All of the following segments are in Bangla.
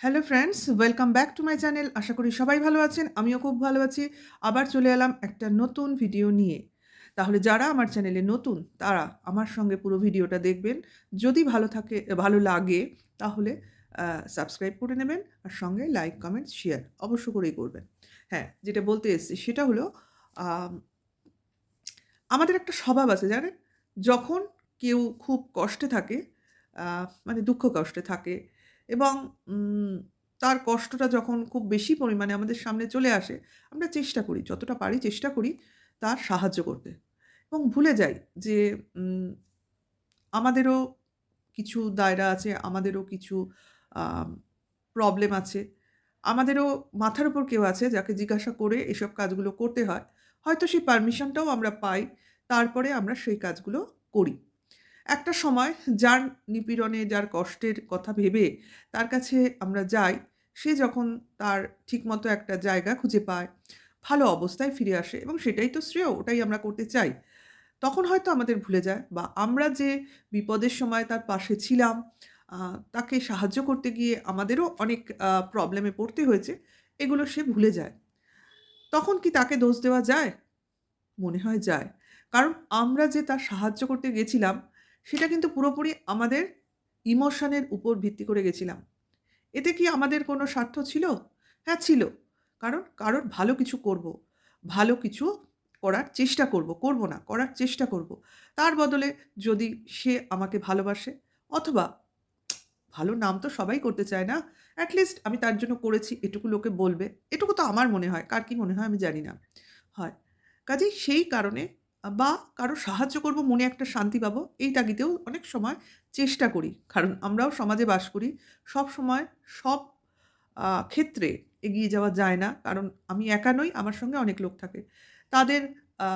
Hello friends, welcome back to my channel. আশা করি সবাই ভালো আছেন। আমিও খুব ভালো আছি। আবার চলে এলাম একটা নতুন ভিডিও নিয়ে। তাহলে যারা আমার চ্যানেলে নতুন, তারা আমার সঙ্গে পুরো ভিডিওটা দেখবেন। যদি ভালো লাগে তাহলে সাবস্ক্রাইব করে নেবেন। আর সঙ্গে লাইক, কমেন্ট, শেয়ার অবশ্য করেই করবেন। হ্যাঁ, যেটা বলতে এসেছি সেটা হলো আম আমাদের একটা স্বভাব আছে জানেন? যখন কেউ খুব কষ্টে থাকে, মানে দুঃখ কষ্টে থাকে এবং উম তার কষ্টটা যখন খুব বেশি পরিমাণে আমাদের সামনে চলে আসে, আমরা চেষ্টা করি, যতটা পারি চেষ্টা করি তার সাহায্য করতে এবং ভুলে যাই যে উম আমাদেরও কিছু দায়রা আছে, আমাদেরও কিছু আম প্রবলেম আছে। আমাদেরও মাথার উপর কেউ আছে যাকে জিজ্ঞাসা করে এসব কাজগুলো করতে হয়। হয়তো সেই পারমিশনটাও আমরা পাই। তারপরে আমরা সেই কাজগুলো করি। একটা সময় যার নিপীড়নে, যার কষ্টের কথা ভেবে তার কাছে আমরা যাই, সে যখন তার ঠিকমতো একটা জায়গা খুঁজে পায়, ভালো অবস্থায় ফিরে আসে এবং সেটাই তো শ্রেয়, ওটাই আমরা করতে চাই। তখন হয়তো আমাদের ভুলে যায় বা আমরা যে বিপদের সময় তার পাশে ছিলাম, আ তাকে সাহায্য করতে গিয়ে আমাদেরও অনেক প্রবলেমে পড়তে হয়েছে, এগুলো সে ভুলে যায়। তখন কি তাকে দোষ দেওয়া যায়? মনে হয় যায়। কারণ আমরা যে তার সাহায্য করতে গেছিলাম, সেটা কিন্তু পুরোপুরি আমাদের ইমোশনের উপর ভিত্তি করে গেছিলাম। এতে কি আমাদের কোনো স্বার্থ ছিল? হ্যাঁ, ছিল। কারণ কারোর ভালো কিছু করব। ভালো কিছু করার চেষ্টা করব। করব না, করার চেষ্টা করব। তার বদলে যদি সে আমাকে ভালোবাসে অথবা ভালো নাম তো সবাই করতে চায় না। এট লিস্ট আমি তার জন্য করেছি এটুকু লোকে বলবে। এটুকু তো আমার মনে হয়। কার কি মনে হয় আমি জানি না। হয়। কাজেই সেই কারণে বা কারো সাহায্য করব মনে একটা শান্তি পাবো, এই তাগিদেও অনেক সময় চেষ্টা করি। কারণ আমরাও সমাজে বাস করি। সবসময় সব ক্ষেত্রে এগিয়ে যাওয়া যায় না। কারণ আমি একা নই, আমার সঙ্গে অনেক লোক থাকে। তাদের আ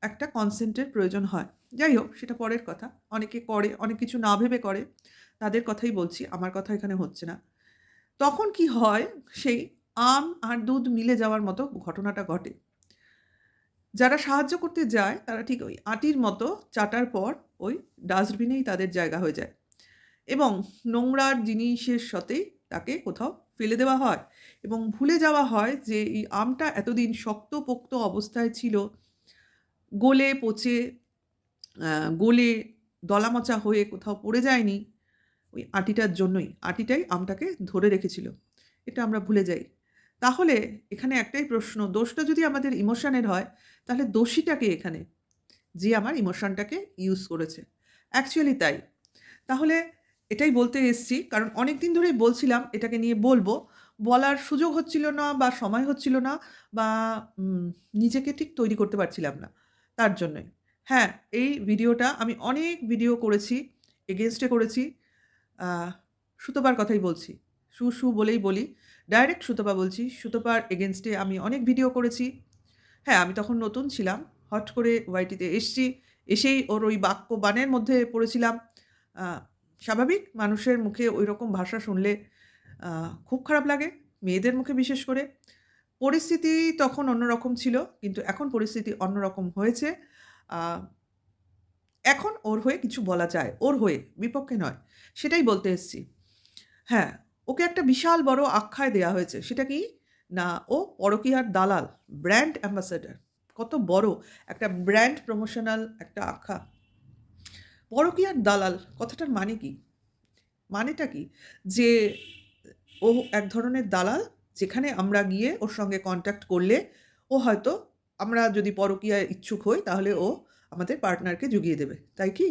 একটা কনসেন্ট এর প্রয়োজন হয়। যাই হোক সেটা পরের কথা। অনেকে করে, অনেক কিছু না ভেবে করে। তাদের কথাই বলছি, আমার কথা এখানে হচ্ছে না। তখন কি হয়, সেই আম আর দুধ মিলে যাওয়ার মতো ঘটনাটা ঘটে। যারা সাহায্য করতে যায় তারা ঠিক ওই আঁটির মতো চাটার পর ওই ডাস্টবিনেই তাদের জায়গা হয়ে যায় এবং নোংরার জিনিসের সাথেই তাকে কোথাও ফেলে দেওয়া হয় এবং ভুলে যাওয়া হয় যে এই আমটা এতদিন শক্তপোক্ত অবস্থায় ছিল, গলে পচে আ গলে দলামচা হয়ে কোথাও পড়ে যায়নি ওই আঁটিটার জন্যই। আঁটিটাই আমটাকে ধরে রেখেছিল। এটা আমরা ভুলে যাই। তাহলে এখানে একটাই প্রশ্ন, দোষটা যদি আমাদের ইমোশনের হয়, তাহলে দোষীটা কে এখানে? যে আমার ইমোশনটাকে ইউজ করেছে। অ্যাকচুয়ালি তাই। তাহলে এটাই বলতে এসছি কারণ অনেকদিন ধরেই বলছিলাম এটাকে নিয়ে বলবো। বলার সুযোগ হচ্ছিল না বা সময় হচ্ছিল না বা উম নিজেকে ঠিক তৈরি করতে পারছিলাম না। তার জন্যই। হ্যাঁ, এই ভিডিওটা আমি অনেক ভিডিও করেছি, এগেইনস্ট এ করেছি। আ সুতপার কথাই বলছি। বলেই বলি। ডাইরেক্ট সুতপা বলছি। সুতপার এগেইনস্ট এ আমি অনেক ভিডিও করেছি। হ্যাঁ, আমি তখন নতুন ছিলাম। হট করে ওয়াইটিতে এসছি। এসেই ওর ওই বাক্যবাণের মধ্যে পড়েছিলাম। আ স্বাভাবিক মানুষের মুখে ঐরকম ভাষা শুনলে আ খুব খারাপ লাগে। মেয়েদের মুখে বিশেষ করে। পরিস্থিতি তখন অন্যরকম ছিল। কিন্তু এখন পরিস্থিতি অন্যরকম হয়েছে। আ এখন ওর হয়ে কিছু বলা যায়। ওর হয়ে, বিপক্ষে নয়। সেটাই বলতে এসছি। হ্যাঁ, ওকে একটা বিশাল বড় আখ্যায় দেয়া হয়েছে। সেটা কি? না, ও পরকীয়ার দালাল, ব্র্যান্ড অ্যাম্বাসেডর। কত বড় একটা ব্র্যান্ড প্রমোশনাল একটা আখ্যা। পরকীয়ার দালাল কথাটার মানে কি? মানেটা কি? যে ও এক ধরনের দালাল, যেখানে আমরা গিয়ে ওর সঙ্গে কনট্যাক্ট করলে ও হয়তো আমরা যদি পরকীয়ায় ইচ্ছুক হই তাহলে ও আমাদের পার্টনারকে জুগিয়ে দেবে। তাই কি?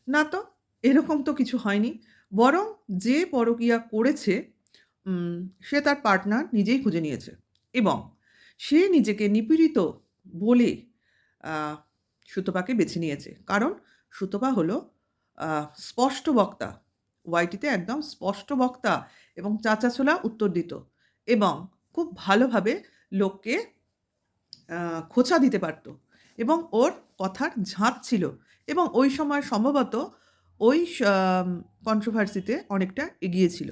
না তো, এরকম তো কিছু হয়নি। বরং যে পরকীয়া করেছে উম সে তার পার্টনার নিজেই খুঁজে নিয়েছে এবং সে নিজেকে নিপীড়িত বলে আ সুতপাকে বেছে নিয়েছে। কারণ সুতপা হলো আ স্পষ্ট বক্তা। ওয়াইটিতে একদম স্পষ্ট বক্তা এবং চাঁচাছোলা উত্তর দিত এবং খুব ভালোভাবে লোককে আ খোঁচা দিতে পারত এবং ওর কথার ঝাঁজ ছিল এবং ওই সময় সম্ভবত ওই কন্ট্রোভার্সিতে অনেকটা এগিয়ে ছিল।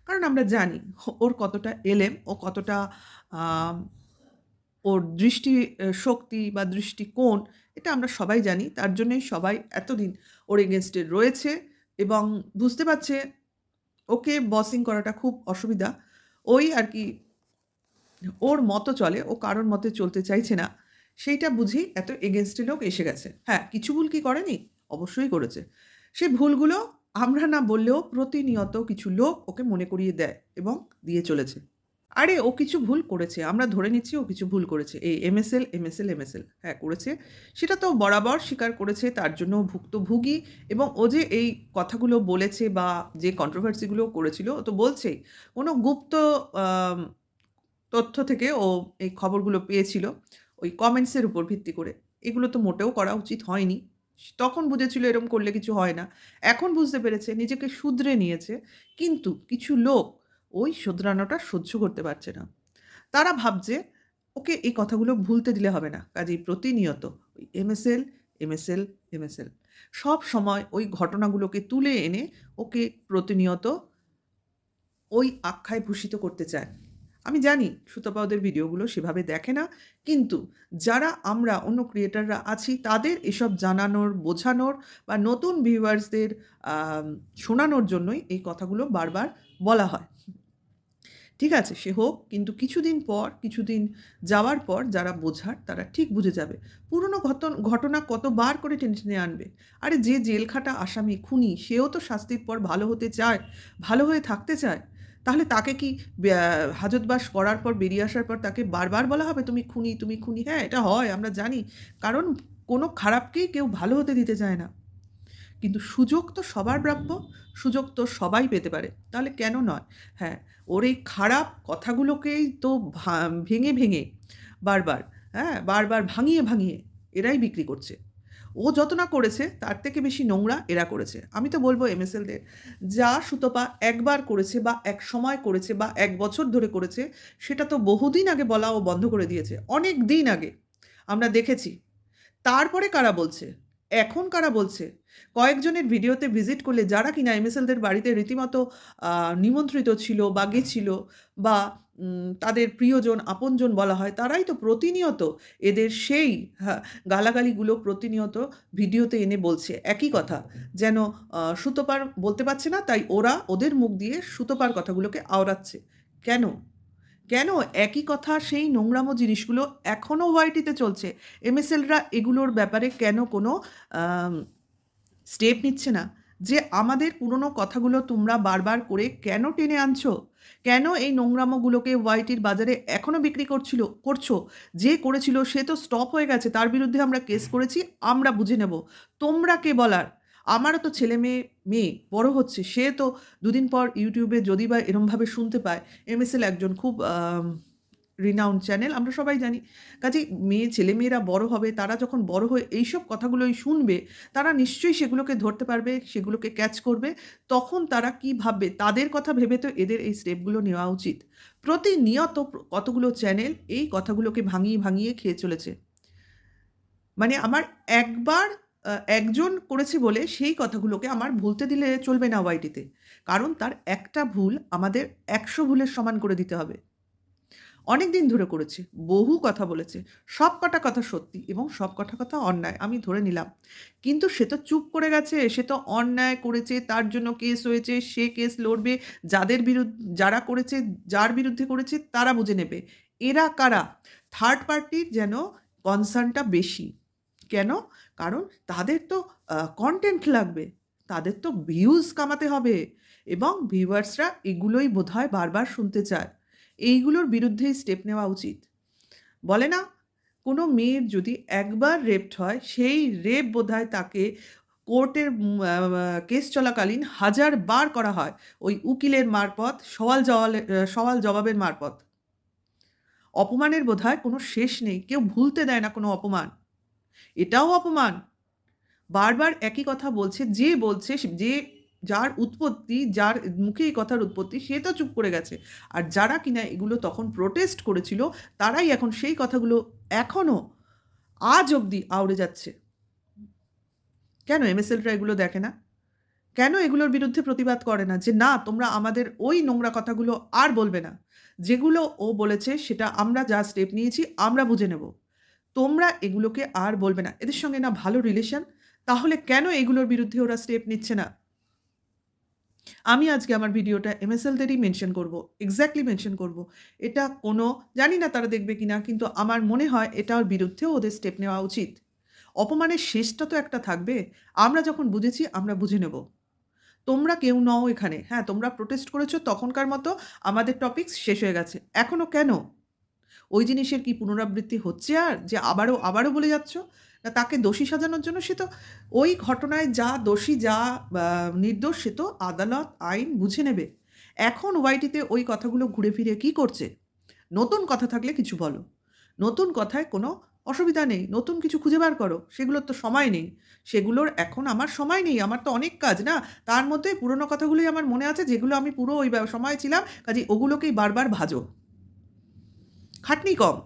কারণ আমরা জানি ওর কতটা এলেম, ও কতটা আম ওর দৃষ্টি শক্তি বা দৃষ্টিকোণ এটা আমরা সবাই জানি। তার জন্যই সবাই এতদিন ওর এগেইনস্ট এ রয়েছে এবং বুঝতে পারছে ওকে বসিং করাটা খুব অসুবিধা। ওই আর কি ওর মতো চলে, ও কারোর মতে চলতে চাইছে না। সেইটা বুঝেই এত এগেইনস্ট এ লোক এসে গেছে। হ্যাঁ, কিছু ভুল কি করেনি? অবশ্যই করেছে। সেই ভুলগুলো আমরা না বললেও প্রতিনিয়ত কিছু লোক ওকে মনে করিয়ে দেয় এবং দিয়ে চলেছে। আরে ও কিছু ভুল করেছে। আমরা ধরে নিচ্ছি ও কিছু ভুল করেছে। এই এমএসএল হ্যাঁ, করেছে। সেটা তো বরাবর স্বীকার করেছে। তার জন্য ও ভুক্তভোগী এবং ও যে এই কথাগুলো বলেছে বা যে কন্ট্রোভার্সি গুলো করেছিল ও তো বলছেই। কোনো গুপ্ত আম তথ্য থেকে ও এই খবরগুলো পেয়েছিল ওই কমেন্টসের উপর ভিত্তি করে। এগুলো তো মোটেও করা উচিত হয়নি। তখন বুঝেছিল এরকম করলে কিছু হয় না। এখন বুঝতে পেরেছে, নিজেকে শুধরে নিয়েছে। কিন্তু কিছু লোক ওই শোধরানোটা সহ্য করতে পারছে না। তারা ভাবছে ওকে এই কথাগুলো ভুলতে দিলে হবে না। কাজেই প্রতিনিয়ত ওই এমএসএল সবসময় ওই ঘটনাগুলোকে তুলে এনে ওকে প্রতিনিয়ত ওই আখ্যায় ভূষিত করতে চায়। আমি জানি সুতপা ওদের ভিডিওগুলো সেভাবে দেখে না। কিন্তু যারা আমরা অন্য ক্রিয়েটররা আছি তাদের এসব জানানোর, বোঝানোর বা নতুন ভিউয়ার্সদের শোনানোর জন্যই এই কথাগুলো বারবার বলা হয়। ঠিক আছে, সে হোক, কিন্তু কিছুদিন যাওয়ার পর যারা বোঝার তারা ঠিক বুঝে যাবে। পুরনো ঘটনা কতবার করে টেনে, টেনে আনবে। আরে যে জেলখাটা আসামি, খুনি, সেও তো শাস্তির পর ভালো হতে চায়, ভালো হয়ে থাকতে চায়। তাহলে তাকে কি হাজতবাস করার পর বেরিয়ে আসার পর তাকে বারবার বলা হবে তুমি খুনি, তুমি খুনি? হ্যাঁ, এটা হয়, আমরা জানি। কারণ কোনো খারাপকেই কেউ ভালো হতে দিতে চায় না। কিন্তু সুযোগ তো সবার প্রাপ্য, সুযোগ তো সবাই পেতে পারে। তাহলে কেন নয়? হ্যাঁ, ওর এই খারাপ কথাগুলোকেই তো ভেঙে বারবার, বারবার ভাঙিয়ে এরাই বিক্রি করছে। ও যত না করেছে তার থেকে বেশি নোংরা এরা করেছে। আমি তো বলব এমএসএলদের, যা সুতপা একবার করেছে বা একসময় করেছে বা ১ বছর ধরে করেছে, সেটা তো বহুদিন আগে বলা ও বন্ধ করে দিয়েছে। অনেক দিন আগে। আমরা দেখেছি। তারপরে কারা বলছে? এখন কারা বলছে? কয়েকজনের ভিডিওতে ভিজিট করলে যারা কিনা এমএসএলদের বাড়িতে রীতিমতো নিমন্ত্রিত ছিল বা গেছিল বা তাদের প্রিয়জন, আপনজন বলা হয়, তারাই তো প্রতিনিয়ত এদের সেই গালাগালিগুলো প্রতিনিয়ত ভিডিওতে এনে বলছে। একই কথা। যেন সুতোপার বলতে পারছে না, তাই ওরা ওদের মুখ দিয়ে সুতোপার কথাগুলোকে আওড়াচ্ছে। কেন? কেন একই কথা সেই নোংরামো জিনিসগুলো এখনও ওয়াইটিতে চলছে? এমএসএলরা এগুলোর ব্যাপারে কেন কোনো আম স্টেপ নিচ্ছে না? যে আমাদের পুরনো কথাগুলো তোমরা বারবার করে কেন টেনে আনছো? কেন এই নোংরামোগুলোকে ওয়াইটির বাজারে এখনও বিক্রি করছো? যে করেছিল সে তো স্টপ হয়ে গেছে। তার বিরুদ্ধে আমরা কেস করেছি, আমরা বুঝে নেব। তোমরা কে বলার? আমারও তো মেয়ে বড় হচ্ছে। সে তো দুদিন পর ইউটিউবে যদি বা এরমভাবে শুনতে পায়, এমএসএল একজন খুব রিনাউন্ড চ্যানেল, আমরা সবাই জানি। কাজেই ছেলেমেয়েরা বড় হবে, তারা যখন বড় হয়ে এইসব কথাগুলোই শুনবে, তারা নিশ্চয়ই সেগুলোকে ধরতে পারবে, সেগুলোকে ক্যাচ করবে। তখন তারা কি ভাববে? তাদের কথা ভেবে তো এদের এই স্টেপগুলো নেওয়া উচিত। প্রতিনিয়ত কতগুলো চ্যানেল এই কথাগুলোকে ভাঙিয়ে খেয়ে চলেছে। মানে আমার একবার একজন করেছে বলে সেই কথাগুলোকে আমার ভুলতে দিলে চলবে না ওয়াইটিতে। কারণ তার একটা ভুল আমাদের ১০০ ভুলের সমান করে দিতে হবে। অনেক দিন ধরে করেছে। বহু কথা বলেছে। সবকটা কথা সত্যি এবং সবকটা কথা অন্যায়। আমি ধরে নিলাম। কিন্তু সে তো চুপ করে গেছে। সে তো অন্যায় করেছে, তার জন্য কেস হয়েছে, সে কেস লড়বে। যারা করেছে, যার বিরুদ্ধে করেছে তারা বুঝে নেবে। এরা কারা? থার্ড পার্টির যেন কনসার্নটা বেশি। কেন? কারণ তাদের তো কনটেন্ট লাগবে। তাদের তো ভিউজ কামাতে হবে এবং ভিউয়ার্সরা এগুলোই বোধহয় বারবার শুনতে চায়। এইগুলোর বিরুদ্ধেই স্টেপ নেওয়া উচিত। বলে না? কোনো মেয়ের যদি একবার রেপড হয়, সেই রেপ বোধহয় তাকে কোর্টের কেস চলাকালীন ১০০০ বার করা হয়। ওই উকিলের মারফত, সওয়াল জবাবের মারফত। অপমানের বোধহয় কোনো শেষ নেই। কেউ ভুলতে দেয় না কোনো অপমান। এটাও অপমান। বারবার একই কথা বলছে। যে বলছে যার উৎপত্তি, যার মুখে এই কথার উৎপত্তি, সে তো চুপ করে গেছে। আর যারা কিনা এগুলো তখন প্রোটেস্ট করেছিল, তারাই এখন সেই কথাগুলো এখনও আজ অবধি আওড়ে যাচ্ছে। কেন এমএসএলরা এগুলো দেখে না? কেন এগুলোর বিরুদ্ধে প্রতিবাদ করে না? যে না, তোমরা আমাদের ওই নোংরা কথাগুলো আর বলবে না। যেগুলো ও বলেছে সেটা আমরা যা স্টেপ নিয়েছি আমরা বুঝে নেব। তোমরা এগুলোকে আর বলবে না। এদের সঙ্গে না ভালো রিলেশন, তাহলে কেন এগুলোর বিরুদ্ধে ওরা স্টেপ নিচ্ছে না? আমি আজকে আমার ভিডিওটা এমএসএলদেরই মেনশন করব, এক্স্যাক্টলি মেনশন করব। এটা কোনো জানি না তারা দেখবে কিনা, কিন্তু আমার মনে হয় এটার বিরুদ্ধেও ওদের স্টেপ নেওয়া উচিত। অপমানের শেষটা তো একটা থাকবে। আমরা যখন বুঝেছি আমরা বুঝে নেব। তোমরা কেউ নও এখানে। হ্যাঁ, তোমরা প্রোটেস্ট করেছো তখনকার মতো, আমাদের টপিকস শেষ হয়ে গেছে। এখনো কেন? ওই জিনিসের কি পুনরাবৃত্তি হচ্ছে আর? যে আবারও বলে যাচ্ছ? না তাকে দোষী সাজানোর জন্য? সে তো ওই ঘটনায় যা দোষী, যা নির্দোষ, সে তো আদালত, আইন বুঝে নেবে। এখন ওয়াইটিতে ওই কথাগুলো ঘুরে ফিরে কি করছে? নতুন কথা থাকলে কিছু বলো। নতুন কথায় কোনো অসুবিধা নেই। নতুন কিছু খুঁজে বার করো। সেগুলোর তো সময় নেই। সেগুলোর এখন আমার সময় নেই। আমার তো অনেক কাজ না? তার মধ্যে পুরনো কথাগুলোই আমার মনে আছে, যেগুলো আমি পুরো ওই সময় ছিলাম। কাজেই ওগুলোকেই বারবার ভাজো। খাটনি কম।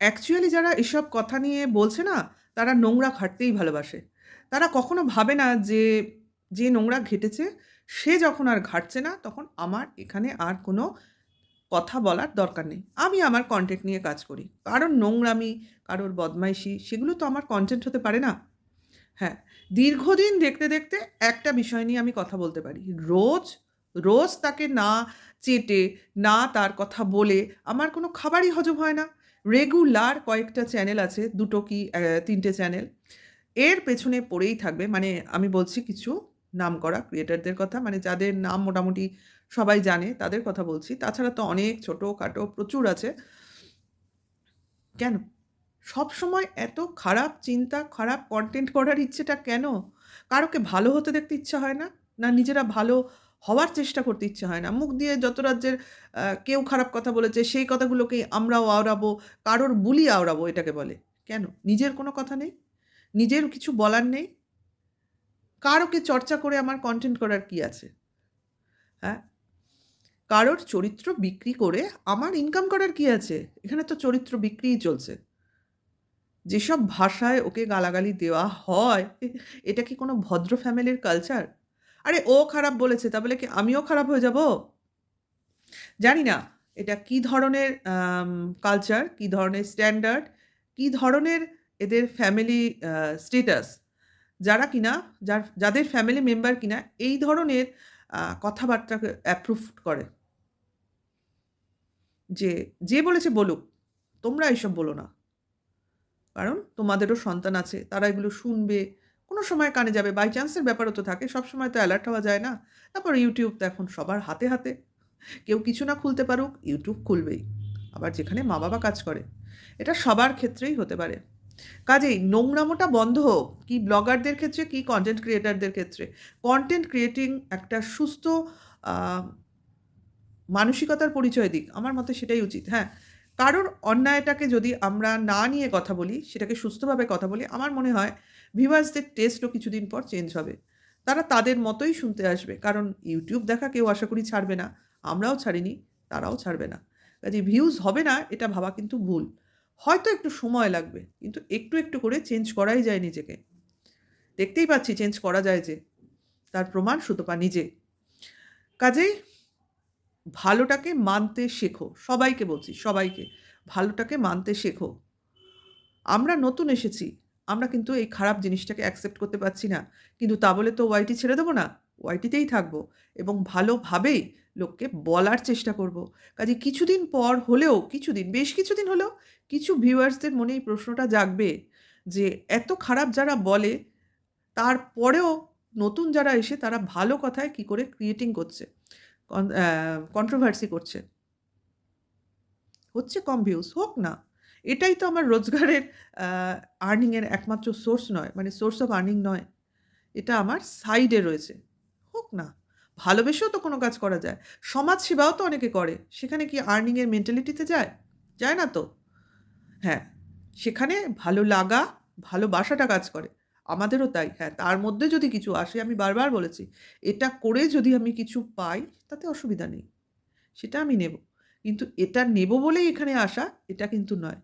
অ্যাকচুয়ালি যারা এসব কথা নিয়ে বলছে না, তারা নোংরা ঘাঁটতেই ভালোবাসে। তারা কখনো ভাবে না যে, যে নোংরা ঘেঁটেছে সে যখন আর ঘাঁটছে না, তখন আমার এখানে আর কোনো কথা বলার দরকার নেই। আমি আমার কনটেন্ট নিয়ে কাজ করি। কারোর নোংরামি, কারোর বদমাইশি সেগুলো তো আমার কনটেন্ট হতে পারে না। হ্যাঁ, দীর্ঘদিন দেখতে, দেখতে একটা বিষয় নিয়ে আমি কথা বলতে পারি। রোজ, রোজ তাকে না চেটে, না তার কথা বলে আমার কোনো খাবারই হজম হয় না। রেগুলার কয়েকটা চ্যানেল আছে, ২ টো কি ৩ টে চ্যানেল। এর পেছনে পড়েই থাকবে। মানে আমি বলছি কিছু নামকরা ক্রিয়েটরদের কথা, মানে যাদের নাম মোটামুটি সবাই জানে তাদের কথা বলছি। তাছাড়া তো অনেক ছোটখাটো প্রচুর আছে। কেন? সবসময় এত খারাপ চিন্তা, খারাপ কনটেন্ট করার ইচ্ছেটা কেন? কারোকে ভালো হতে দেখতে ইচ্ছা হয় না? না নিজেরা ভালো হওয়ার চেষ্টা করতে ইচ্ছে হয় না? মুখ দিয়ে যত রাজ্যের কেউ খারাপ কথা বলেছে সেই কথাগুলোকেই আমরাও আওড়াবো, কারোর বুলি আওড়াবো এটাকে বলে। কেন? নিজের কোনো কথা নেই? নিজের কিছু বলার নেই? কারোকে চর্চা করে আমার কনটেন্ট করার কি আছে? হ্যাঁ? কারোর চরিত্র বিক্রি করে আমার ইনকাম করার কি আছে? এখানে তো চরিত্র বিক্রিই চলছে। যেসব ভাষায় ওকে গালাগালি দেওয়া হয়, এটা কি কোনো ভদ্র ফ্যামিলির কালচার? আরে ও খারাপ বলেছে, তা বলে কি আমিও খারাপ হয়ে যাব? জানি না এটা কি ধরনের কালচার, কি ধরনের স্ট্যান্ডার্ড, কি ধরনের এদের ফ্যামিলি স্ট্যাটাস, যারা কিনা যাদের ফ্যামিলি মেম্বার কিনা এই ধরনের কথাবার্তাকে অ্যাপ্রুভ করে। যে, যে বলেছে বলুক, তোমরা এসব বলো না। কারণ তোমাদেরও সন্তান আছে, তারা এগুলো শুনবে, কোনো সময় কানে যাবে। বাই চান্সের ব্যাপারও তো থাকে, সবসময় তো অ্যালার্ট হওয়া যায় না। তারপর ইউটিউব তো এখন সবার হাতে, হাতে। কেউ কিছু না খুলতে পারুক, ইউটিউব খুলবেই। আবার যেখানে মা-বাবা কাজ করে। এটা সবার ক্ষেত্রেই হতে পারে। কাজেই নোংরামোটা বন্ধ হোক, কি ব্লগারদের ক্ষেত্রে, কি কনটেন্ট ক্রিয়েটরদের ক্ষেত্রে। কনটেন্ট ক্রিয়েটিং একটা সুস্থ আ মানসিকতার পরিচয় দিক। আমার মতে সেটাই উচিত। হ্যাঁ, কারোর অন্যায়টাকে যদি আমরা না নিয়ে কথা বলি, সেটাকে সুস্থভাবে কথা বলি, আমার মনে হয় ভিউয়ার্সদের টেস্টও কিছুদিন পর চেঞ্জ হবে। তারা তাদের মতোই শুনতে আসবে। কারণ ইউটিউব দেখা কেউ আশা করি ছাড়বে না। আমরাও ছাড়িনি, তারাও ছাড়বে না। কাজেই ভিউজ হবে না এটা ভাবা কিন্তু ভুল। হয়তো একটু সময় লাগবে। কিন্তু একটু, একটু করে চেঞ্জ করাই যায় নিজেকে। দেখতেই পাচ্ছি চেঞ্জ করা যায় যে। তার প্রমাণ সুতপা নিজে। কাজেই ভালোটাকে মানতে শেখো। সবাইকে বলছি, সবাইকে। ভালোটাকে মানতে শেখো। আমরা নতুন এসেছি। আমরা কিন্তু এই খারাপ জিনিসটাকে অ্যাকসেপ্ট করতে পারছি না। কিন্তু তা বলে তো ওয়াইটি ছেড়ে দেব না। ওয়াইটিতেই থাকবো এবং ভালোভাবেই লোককে বলার চেষ্টা করব। কাজেই কিছুদিন পর হলেও, কিছুদিন, বেশ কিছুদিন হলেও কিছু ভিউয়ার্সদের মনে এই প্রশ্নটা জাগবে যে, এত খারাপ যারা বলে, তারপরেও নতুন যারা এসে তারা ভালো কথায় কি করে ক্রিয়েটিং করছে। কন্ট্রোভার্সি করছে। হচ্ছে কম ভিউজ, হোক না। এটাই তো আমার রোজগারের আ আর্নিং এর একমাত্র সোর্স নয়, মানে সোর্স অফ আর্নিং নয়। এটা আমার সাইডে রয়েছে। হোক না। ভালোবেসেও তো কোনো কাজ করা যায়। সমাজ সেবাও তো অনেকে করে। সেখানে কি আর্নিং এর মেন্টালিটিতে যায়? যায় না তো। হ্যাঁ, সেখানে ভালো লাগা, ভালোবাসাটা কাজ করে। আমাদেরও তাই। হ্যাঁ, তার মধ্যে যদি কিছু আসে, আমি বারবার বলেছি, এটা করে যদি আমি কিছু পাই, তাতে অসুবিধা নেই। সেটা আমি নেব। কিন্তু এটা নেব বলেই এখানে আসা, এটা কিন্তু নয়।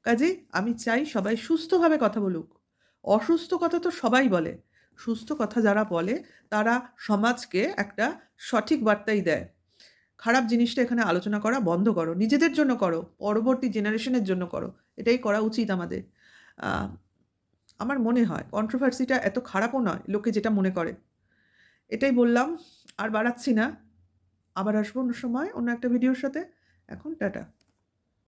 কাজেই আমি চাই সবাই সুস্থভাবে কথা বলুক। অসুস্থ কথা তো সবাই বলে। সুস্থ কথা যারা বলে, তারা সমাজকে একটা সঠিক বার্তাই দেয়। খারাপ জিনিসটা এখানে আলোচনা করা বন্ধ করো। নিজেদের জন্য করো, পরবর্তী জেনারেশনের জন্য করো। এটাই করা উচিত আমাদের। আ আমার মনে হয় কন্ট্রোভার্সিটা এত খারাপও নয় লোকে যেটা মনে করে। এটাই বললাম, আর বাড়াচ্ছি না। আবার আসবো অন্য সময় অন্য একটা ভিডিওর সাথে। এখন টাটা।